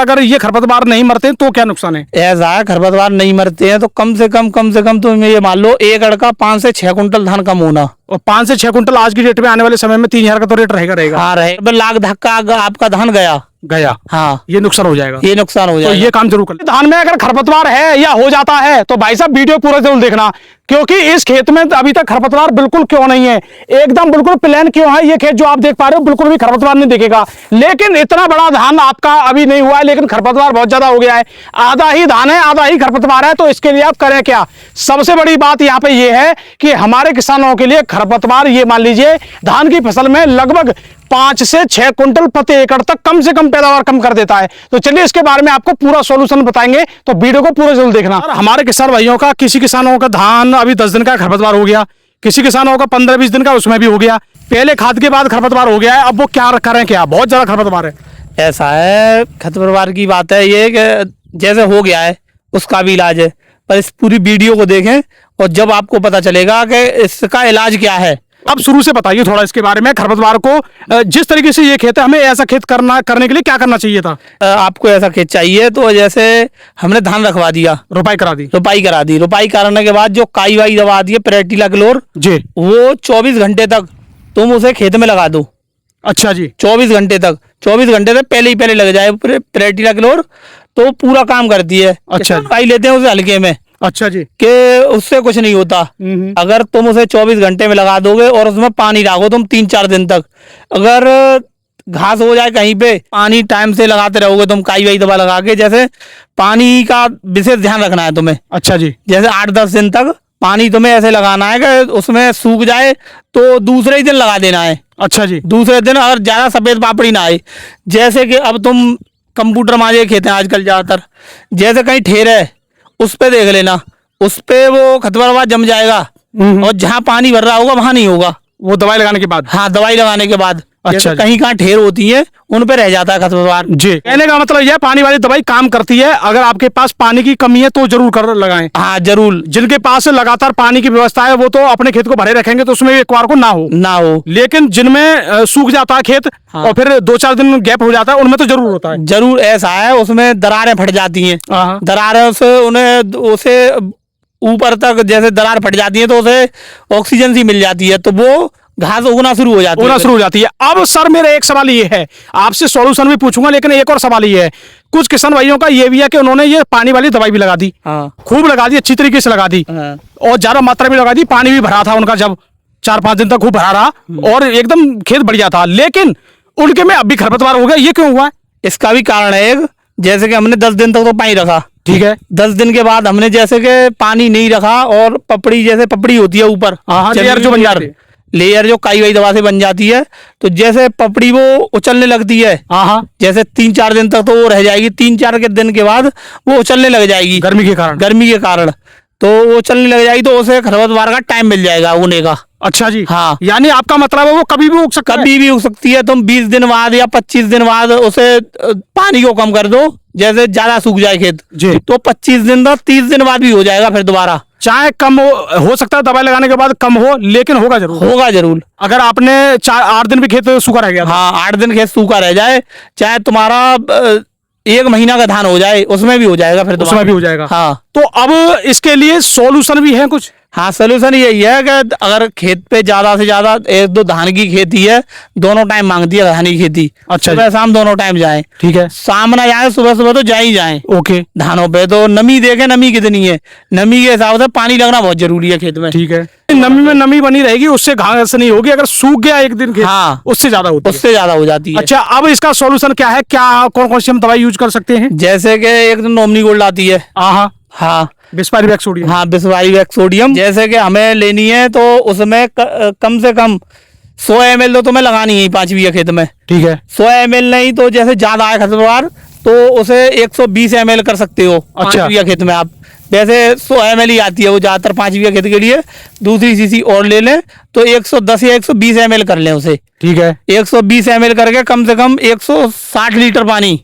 अगर ये खरपतवार नहीं मरते तो क्या नुकसान है? ऐसा है, खरपतवार नहीं मरते हैं तो कम से कम तुम ये मान लो 1 एकड़ का 5 से 6 कुंटल धान कम होना। और 5 से 6 कुंटल आज की डेट में आने वाले समय में 3000 का तो रेट रहेगा। हाँ रहे, लाख धक्का आपका धान गया। हाँ, ये नुकसान हो जाएगा। ये नुकसान हो जाएगा। तो ये काम जरूर कर। धान में अगर खरपतवार है या हो जाता है तो भाई साहब वीडियो पूरा जरूर देखना, क्योंकि इस खेत में अभी तक खरपतवार बिल्कुल क्यों नहीं है, एकदम बिल्कुल प्लेन क्यों है। ये खेत जो आप देख पा रहे हो बिल्कुल भी खरपतवार नहीं दिखेगा, लेकिन इतना बड़ा धान आपका अभी नहीं हुआ है, लेकिन खरपतवार बहुत ज्यादा हो गया है। आधा ही धान है, आधा ही खरपतवार है, तो इसके लिए आप करें क्या? सबसे बड़ी बात यहाँ पे ये है कि हमारे किसानों के लिए खरपतवार, ये मान लीजिए धान की फसल में लगभग 5 से 6 कुंटल प्रति एकड़ तक कम से कम पैदावार कम कर देता है। तो चलिए इसके बारे में आपको पूरा सॉल्यूशन बताएंगे, तो वीडियो को पूरा जरूर देखना। हमारे किसान भाइयों का, किसी किसानों का धान अभी 10 दिन का खरपतवार हो गया, किसी किसानों का 15-20 दिन का उसमें भी हो गया, पहले खाद के बाद खरपतवार हो गया है, अब वो क्या करें? क्या बहुत ज्यादा खरपतवार है? ऐसा है, खरपतवार की बात है ये कि जैसे हो गया है उसका भी इलाज है, पर इस पूरी वीडियो को देखें और जब आपको पता चलेगा कि इसका इलाज क्या है। अब शुरू से बताइए थोड़ा इसके बारे में। खरपतवार को जिस तरीके से ये खेत है, हमें ऐसा खेत करने के लिए क्या करना चाहिए था? आपको ऐसा खेत चाहिए तो जैसे हमने धान रखवा दिया, रोपाई करा दी। रोपाई कराने के बाद जो काई वाई दबा दी है पैराटिलाक्लोर जी, वो 24 घंटे तक तुम उसे खेत में लगा दो। अच्छा जी, 24 घंटे तक पहले लग जाए पैराटिलाक्लोर, तो पूरा काम करती है। अच्छा, काई लेते हैं उसे हल्के में। अच्छा जी, कि उससे कुछ नहीं होता। अगर तुम उसे 24 घंटे में लगा दोगे और उसमें पानी डालो तुम 3-4 दिन तक, अगर घास हो जाए कहीं पे, पानी टाइम से लगाते रहोगे तुम, काई वाई दवा लगा के, जैसे पानी का विशेष ध्यान रखना है तुम्हें। अच्छा जी, जैसे 8-10 दिन तक पानी तुम्हें ऐसे लगाना है कि उसमें सूख जाए तो दूसरे ही दिन लगा देना है। अच्छा जी, दूसरे दिन अगर ज्यादा सफेद पापड़ी ना आए, जैसे कि अब तुम कंप्यूटर माजे खेते हैं आजकल ज्यादातर, जैसे कहीं ठेर है उस पे देख लेना, उस पे वो खरपतवार जम जाएगा और जहाँ पानी भर रहा होगा वहां नहीं होगा, वो दवाई लगाने के बाद। हाँ, दवाई लगाने के बाद। अच्छा, कहीं कहाँ ठेर होती है उन पे रह जाता है खरपतवार जी। कहने का मतलब यह पानी वाली दवाई काम करती है। अगर आपके पास पानी की कमी है तो जरूर कर लगाएं। हाँ जरूर। जिनके पास लगातार पानी की व्यवस्था है वो तो अपने खेत को भरे रखेंगे तो उसमें एक बार को ना हो, लेकिन जिनमें सूख जाता है खेत और फिर 2-4 दिन गैप हो जाता है उनमें तो जरूर होता है। जरूर ऐसा है, उसमें दरारें फट जाती हैं। दरारें उसे ऊपर तक जैसे दरार फट जाती है तो उसे ऑक्सीजन सी मिल जाती है, तो वो घास उगना शुरू हो जाती है। अब सर मेरा एक सवाल ये है, आपसे सॉल्यूशन भी पूछूंगा, लेकिन एक और सवाल ये है, कुछ किसान भाइयों का ये भी है कि उन्होंने ये पानी वाली दवाई भी लगा दी। खूब लगा दी, अच्छी तरीके से लगा दी और ज्यादा मात्रा में लगा दी, पानी भी भरा था उनका, जब 4-5 दिन तक खूब भरा रहा और एकदम खेत बढ़िया था, लेकिन उनके में अब भी खरपतवार हो गया। ये क्यों हुआ है? इसका भी कारण है एक, जैसे कि हमने 10 दिन तक तो पानी रखा, ठीक है, 10 दिन के बाद हमने जैसे कि पानी नहीं रखा और पपड़ी होती है ऊपर, लेयर जो बन जाती है, लेयर जो काई वाई दवा से बन जाती है, तो जैसे पपड़ी वो उछलने लगती है। जैसे 3-4 दिन तक तो वो रह जाएगी, 3-4 के दिन के बाद वो उछलने लग जाएगी गर्मी के कारण तो वो चलने लग जाएगी, तो उसे खरपतवार का टाइम मिल जाएगा उगने का। अच्छा जी, हाँ, यानी आपका मतलब है वो कभी भी उग सकती है। तुम 20 दिन बाद या 25 दिन बाद उसे पानी को कम कर दो, जैसे ज्यादा सूख जाए खेत जी, तो 25 दिन तक 30 दिन बाद भी हो जाएगा फिर दोबारा। चाहे कम हो सकता है दवाई लगाने के बाद कम हो, लेकिन होगा जरूर। अगर आपने 8 दिन भी खेत सूखा रह गया, हाँ 8 दिन खेत सूखा रह जाए, चाहे तुम्हारा 1 महीना का धान हो जाए, उसमें भी हो जाएगा फिर, उसमें भी हो जाएगा। हाँ, तो अब इसके लिए सॉल्यूशन भी है कुछ? हाँ, सॉल्यूशन यही है कि अगर खेत पे ज्यादा से ज्यादा 1-2 धान की खेती है, दोनों टाइम मांगती है धान की खेती। अच्छा, सुबह शाम दोनों टाइम जाए, ठीक है, शाम ना जाए सुबह तो जा ही जाए। ओके, धानों पे तो नमी देखे, नमी कितनी है, नमी के हिसाब से पानी लगना बहुत जरूरी है खेत में। ठीक है, नमी में नमी बनी रहेगी, उससे घास नहीं होगी। अगर सूख गया एक दिन खेत, हाँ, उससे ज्यादा हो जाती है। अच्छा, अब इसका सॉल्यूशन क्या है? क्या कौन सी हम दवाई यूज कर सकते हैं? जैसे कि एक दिन ओमनी गोल्ड आती है, हाँ, बिस्वारीवैक्स सोडियम। हाँ, बिस्वारीवैक्स सोडियम, जैसे कि हमें लेनी है तो उसमें कम से कम 100 ml तो तुम्हें लगानी है 5 बीघा खेत में। ठीक है, 100 ml नहीं तो जैसे ज्यादा है खरपतवार तो उसे 120 ml कर सकते हो। अच्छा, 5 बीघा खेत में आप, वैसे 100 ml ही आती है वो ज्यादातर 5 बीघा खेत के लिए। दूसरी सीसी और ले लें तो 110 या 120 ml कर लें उसे। ठीक है, 120 ml करके कम से कम 160 लीटर पानी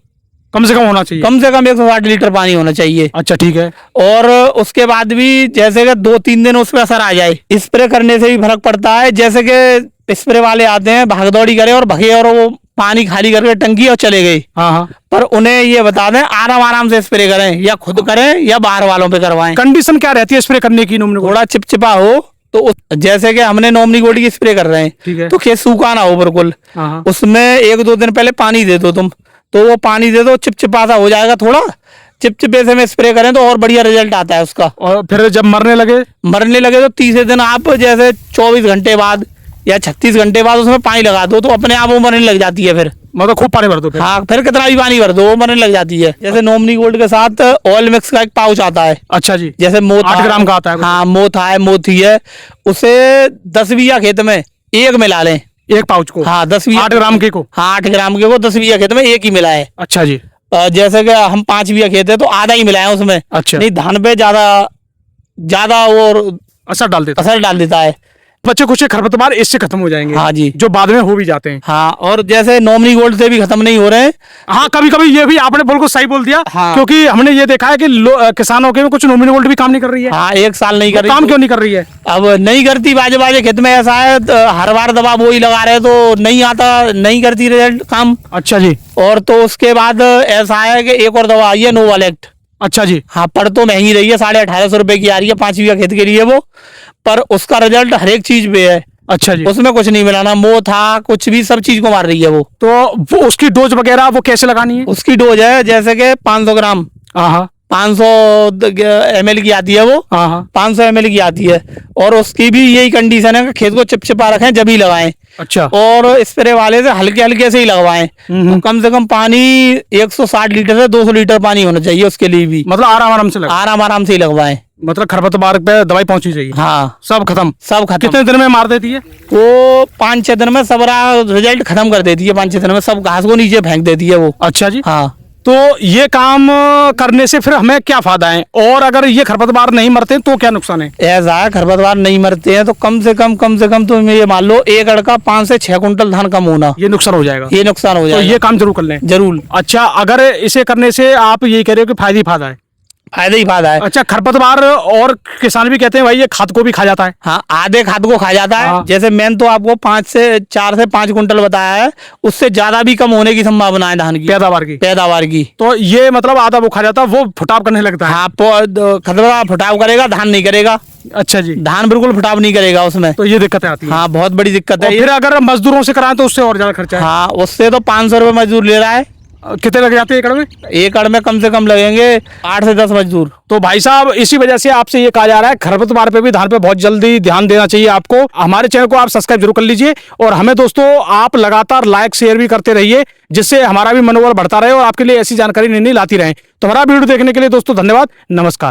कम से कम होना चाहिए, कम से कम 160 लीटर पानी होना चाहिए। अच्छा, ठीक है, और उसके बाद भी जैसे कि 2-3 दिन उस पर असर आ जाए, स्प्रे करने से भी फर्क पड़ता है। जैसे कि स्प्रे वाले आते हैं, भाग दौड़ी करे और भगे और वो पानी खाली करके टंकी और चले गए। हाँ। पर उन्हें ये बता दें आराम आराम से स्प्रे करें, या खुद करें या बाहर वालों पे करवाएं। कंडीशन क्या रहती है स्प्रे करने की? थोड़ा चिपचिपा हो तो जैसे कि हमने नॉमनी गोल्ड की स्प्रे कर रहे हैं, ठीक है। तो खेत सूखा ना हो बिल्कुल, उसमें 1-2 दिन पहले पानी दे दो तुम, तो वो पानी दे दो, चिपचिपा सा हो जाएगा थोड़ा, चिपचिपे से में स्प्रे करें तो और बढ़िया रिजल्ट आता है उसका। और फिर जब मरने लगे तो तीसरे दिन आप जैसे 24 घंटे बाद या 36 घंटे बाद उसमें पानी लगा दो, तो अपने आप वो मरने लग जाती है। फिर मतलब खूब पानी भर दो फिर? हाँ, फिर कितना भी पानी भर दो वो मरने लग जाती है। जैसे नॉमनी गोल्ड के साथ ऑयल मिक्स का एक पाउच आता है। अच्छा जी। जैसे मोथ 8 ग्राम का आता है? हाँ, मोथी है, उसे 10 बीघा खेत में एक मिला लें, एक पाउच को? हाँ, 10 बीघा 8 ग्राम के को? हाँ, 8 ग्राम के को 10 बीघा खेत में एक ही मिला है। अच्छा जी। जैसे कि हम 5 बीघा खेत है तो आधा ही मिला है उसमें। अच्छा। नहीं, धान पे ज्यादा और असर डाल देता है। बच्चे कुछ खरपतवार इससे खत्म हो जाएंगे? हाँ जी, जो बाद में हो भी जाते हैं। हाँ, और जैसे नॉमनी गोल्ड से भी खत्म नहीं हो रहे हैं। हाँ, कभी कभी ये भी आपने बिल्कुल सही बोल दिया। हाँ। क्योंकि हमने ये देखा है कि किसानों के में कुछ नॉमनी गोल्ड भी काम नहीं कर रही है। हाँ, 1 साल नहीं कर रही। काम क्यों नहीं कर रही है? अब नहीं करती, बाजे खेत में ऐसा है, हर बार दवा वो ही लगा रहे तो नहीं आता, नहीं करती रिजल्ट काम। अच्छा जी। और तो उसके बाद ऐसा है कि एक और दवा आई है, नोवालेक्ट। अच्छा जी। हाँ, पड़ तो महंगी रही है, 1850 रुपए की आ रही है 5 बीघा खेत के लिए वो, पर उसका रिजल्ट हर एक चीज पे है। अच्छा जी। उसमें कुछ नहीं मिलाना, था कुछ भी, सब चीज को मार रही है वो। तो वो उसकी डोज वगैरह वो कैसे लगानी है? उसकी डोज है जैसे कि 500 ग्राम, 500 ml की आती है वो। 500 ml की आती है, और उसकी भी यही कंडीशन है कि खेत को चिपचिपा रखें जब ही लगाएं। अच्छा। और स्प्रे वाले से हल्के हल्के से ही लगवाएं। तो कम से कम पानी 160 लीटर से 200 लीटर पानी होना चाहिए उसके लिए भी। मतलब आराम आराम से ही लगवाएं। मतलब खरपतवार पे दवाई पहुंचनी चाहिए। हाँ, सब खत्म। कितने दिन में मार देती है वो? 5-6 दिन में सब रिजल्ट खत्म कर देती है। 5-6 दिन में सब घास को नीचे फेंक देती है वो। अच्छा जी। हाँ। तो ये काम करने से फिर हमें क्या फायदा है, और अगर ये खरपतवार नहीं मरते तो क्या नुकसान है? ऐसा है, खरपतवार नहीं मरते हैं तो कम से कम तुम ये मान लो 1 एकड़ का 5 से 6 कुंटल धान कम होना, ये नुकसान हो जाएगा। तो ये काम जरूर कर लें। जरूर। अच्छा, अगर इसे करने से आप ये कह रहे हो कि फायदा ही फायदा है? फायदा ही फायदा है। अच्छा, खरपतवार और किसान भी कहते हैं भाई ये खाद को भी खा जाता है। हाँ, आधे खाद को खा जाता है। हाँ। जैसे मैंने तो आपको 4 से 5 कुंटल बताया है, उससे ज्यादा भी कम होने की संभावना है धान की पैदावार की। तो ये मतलब आधा वो खा जाता है, वो फुटाव करने लगता है। हाँ, खरपतवार फुटाव करेगा, धान नहीं करेगा। अच्छा जी। धान बिल्कुल फुटाव नहीं करेगा उसमें। तो ये दिक्कतें आती है। हाँ, बहुत बड़ी दिक्कत है। फिर अगर मजदूरों से कराएं तो उससे और ज्यादा खर्चा है। हाँ, उससे तो 500 रुपये मजदूर ले रहा है। कितने लग जाते हैं एकड़ में? एकड़ में कम से कम लगेंगे 8 से 10 मजदूर। तो भाई साहब, इसी वजह से आपसे ये कहा जा रहा है खरपतवार पे भी, धान पे बहुत जल्दी ध्यान देना चाहिए आपको। हमारे चैनल को आप सब्सक्राइब जरूर कर लीजिए, और हमें दोस्तों आप लगातार लाइक शेयर भी करते रहिए, जिससे हमारा भी मनोबल बढ़ता रहे और आपके लिए ऐसी जानकारी नई नई लाती रहे। तो हमारा वीडियो देखने के लिए दोस्तों धन्यवाद, नमस्कार।